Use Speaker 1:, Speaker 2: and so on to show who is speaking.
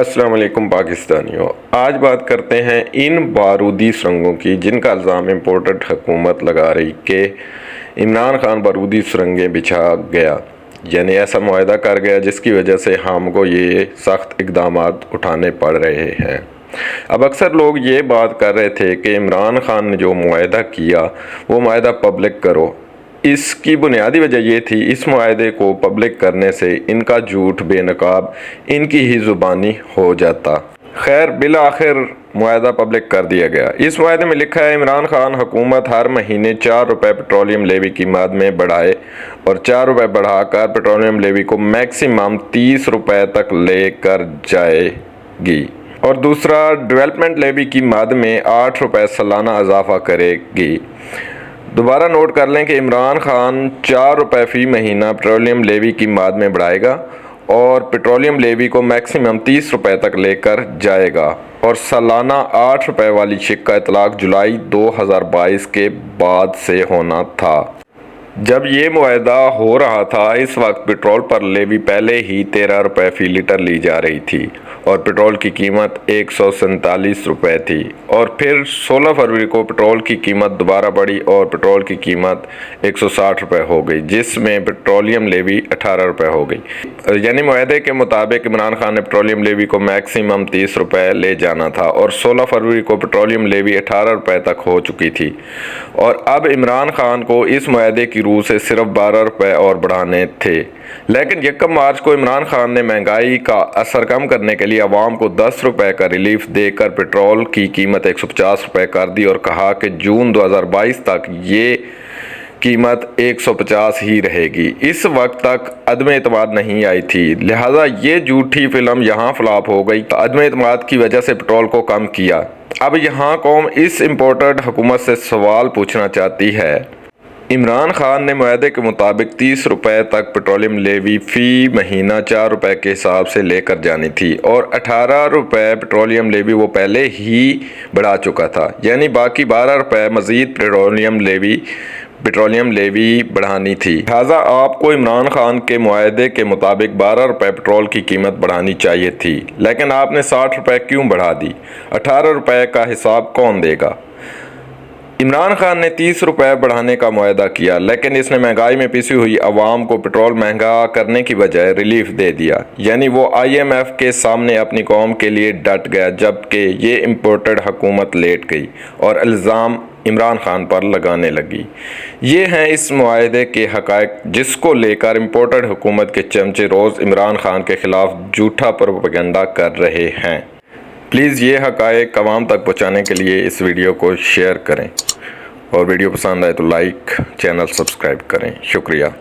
Speaker 1: अस्सलाम वालेकुम पाकिस्तानियों। आज बात करते हैं इन बारूदी सुरंगों की जिनका इल्ज़ाम इम्पोर्टेड हुकूमत लगा रही कि इमरान खान बारूदी सुरंगें बिछा गया, यानी ऐसा मुआहदा कर गया जिसकी वजह से हमको ये सख्त इक़दाम उठाने पड़ रहे हैं। अब अक्सर लोग ये बात कर रहे थे कि इमरान खान ने जो मुआहदा किया वो मुआहदा पब्लिक करो। इसकी बुनियादी वजह ये थी, इस मुआहदे को पब्लिक करने से इनका झूठ बेनकाब इनकी ही ज़ुबानी हो जाता। खैर बिल आखिर मुआहदा पब्लिक कर दिया गया। इस मुआहदे में लिखा है इमरान खान हुकूमत हर महीने 4 रुपये पेट्रोलियम लेवी की मद में बढ़ाए और 4 रुपये बढ़ाकर पेट्रोलियम लेवी को मैक्सिमम 30 रुपये तक लेकर जाएगी। और दूसरा, डेवलपमेंट लेवी की मद में 8 रुपये सालाना इजाफा करेगी। दोबारा नोट कर लें कि इमरान खान 4 रुपये फ़ी महीना पेट्रोलियम लेवी की मद में बढ़ाएगा और पेट्रोलियम लेवी को मैक्सिमम 30 रुपये तक लेकर जाएगा और सालाना 8 रुपये वाली शिक का इतलाक़ जुलाई 2022 के बाद से होना था। जब ये मुआहदा हो रहा था इस वक्त पेट्रोल पर लेवी पहले ही 13 रुपये फ़ी लीटर ली जा रही थी और पेट्रोल की कीमत 147 रुपये थी। और फिर 16 फरवरी को पेट्रोल की कीमत दोबारा बढ़ी और पेट्रोल की कीमत 160 रुपये हो गई, जिसमें पेट्रोलियम लेवी 18 रुपये हो गई। यानी मुआहदे के मुताबिक इमरान खान ने पेट्रोलियम लेवी को मैक्सिमम 30 रुपये ले जाना था और 16 फरवरी को पेट्रोलियम लेवी 18 रुपये तक हो चुकी थी। और अब इमरान खान को इस मुआहदे की रूह से सिर्फ 12 रुपये और बढ़ाने थे। लेकिन 1 मार्च को इमरान खान ने महंगाई का असर कम करने के लिए आवाम को 10 रुपये का रिलीफ देकर पेट्रोल की कीमत 150 रुपये कर दी और कहा कि जून 2022 तक ये कीमत 150 ही रहेगी। इस वक्त तक अदम एतमाद नहीं आई थी, लिहाजा ये झूठी फिल्म यहाँ फ्लॉप हो गई। अदम एतमाद की वजह से पेट्रोल को कम किया। अब यहाँ कौम इस इम्पोर्टेड हुकूमत से सवाल पूछना चाहती है। इमरान खान ने मुआहदे के मुताबिक 30 रुपये तक पेट्रोलियम लेवी फ़ी महीना 4 रुपये के हिसाब से लेकर जानी थी और 18 रुपये पेट्रोलियम लेवी वो पहले ही बढ़ा चुका था, यानी बाकी 12 रुपये मज़ीद पेट्रोलियम लेवी बढ़ानी थी। लिहाजा आपको इमरान खान के मुआहदे के मुताबिक 12 रुपये पेट्रोल की कीमत बढ़ानी चाहिए थी, लेकिन आपने 60 रुपये क्यों बढ़ा दी? 18 रुपये का हिसाब कौन देगा? इमरान खान ने 30 रुपये बढ़ाने का मुआहदा किया, लेकिन इसने महंगाई में पिसी हुई आवाम को पेट्रोल महंगा करने की बजाय रिलीफ दे दिया। यानी वो IMF के सामने अपनी कौम के लिए डट गया, जबकि ये इम्पोर्टेड हुकूमत लेट गई और इल्ज़ाम इमरान खान पर लगाने लगी। ये हैं इस मुआहदे के हक़ाइक़ जिसको लेकर इम्पोर्टेड हुकूमत के चमचे रोज़ इमरान खान के ख़िलाफ़ झूठा प्रोपेगेंडा कर रहे हैं। प्लीज़ ये हक़ाइक़ अवाम तक पहुँचाने के लिए इस वीडियो को शेयर करें और वीडियो पसंद आए तो लाइक, चैनल सब्सक्राइब करें। शुक्रिया।